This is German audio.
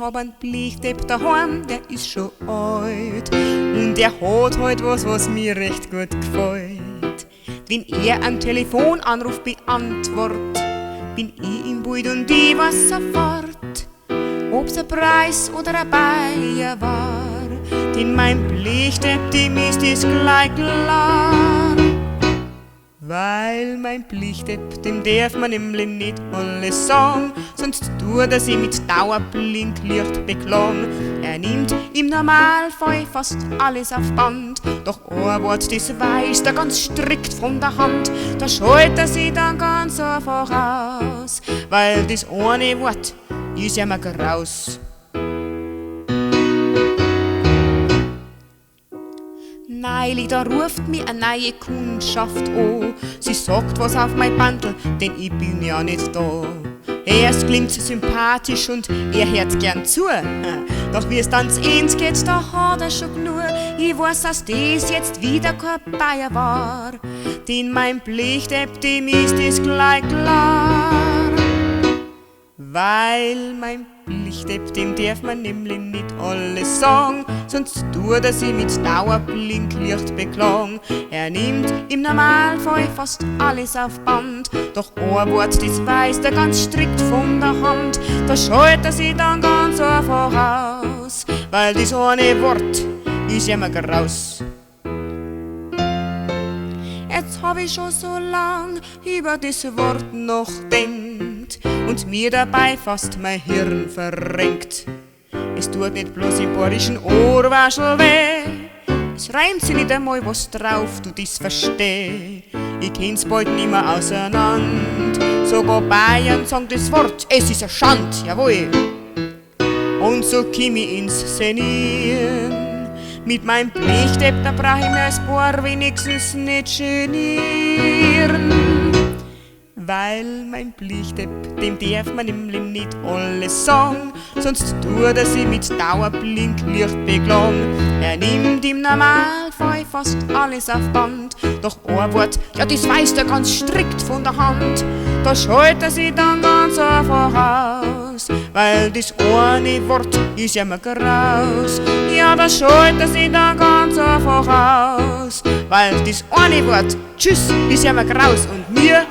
hab einen Blickdepp daheim, der ist schon alt. Und der hat halt was mir recht gut gefällt. Wenn er einen Telefonanruf beantwortet, bin ich im Bild und ich weiß sofort, ob's ein Preis oder ein Bayer war. Denn mein Blickdepp, dem ist es gleich klar. Weil mein Blickdepp, dem darf man nämlich nicht alles sagen, sonst tut er sich mit Dauerblinklicht beklagen. Er nimmt im Normalfall fast alles auf Band, doch ein Wort, das weist er ganz strikt von der Hand. Da schaltet er sich dann ganz einfach aus, weil das eine Wort ist ja mal graus. Neulich, da ruft mich eine neue Kundschaft an. Sie sagt was auf mein Bandel, denn ich bin ja nicht da. Erst klingt sie sympathisch und er hört gern zu. Doch wie es dann zu Ende geht, da hat er schon genug. Ich weiß, dass das jetzt wieder kein Bayer war, denn mein Blickdepp, dem ist es gleich klar. Weil mein Blickdepp, dem darf man nämlich nicht alles sagen, sonst tut er sich mit Dauerblinklicht beklagen. Er nimmt im Normalfall fast alles auf Band, doch ein Wort, das weist er ganz strikt von der Hand. Da schaltet er sich dann ganz einfach aus, weil das eine Wort ist ja mal graus. Jetzt hab ich schon so lang über das Wort nachdenkt und mir dabei fast mein Hirn verrenkt. Es tut nicht bloß im bayerischen Ohrwaschel weh, es reimt sich nicht einmal was drauf, du das versteh. Ich kenn's bald nimmer auseinander, sogar Bayern sagen das Wort, es ist a Schand, jawohl. Und so komm ich ins Senieren. Mit meinem Blickdepp, da brauch ich mir als Paar wenigstens nicht genieren. Weil mein Blickdepp, dem darf man nämlich nicht alles sagen, sonst tut er sich mit Dauerblinklicht beklagen. Er nimmt im Normalfall fast alles auf Band, doch ein Wort, ja das weist er ganz strikt von der Hand. Da schaltet er sich dann ganz einfach aus, weil das eine Wort ist ja mal graus. Ja, da schaltet er sich dann ganz einfach aus, weil das eine Wort, tschüss, ist ja mal graus. Und mir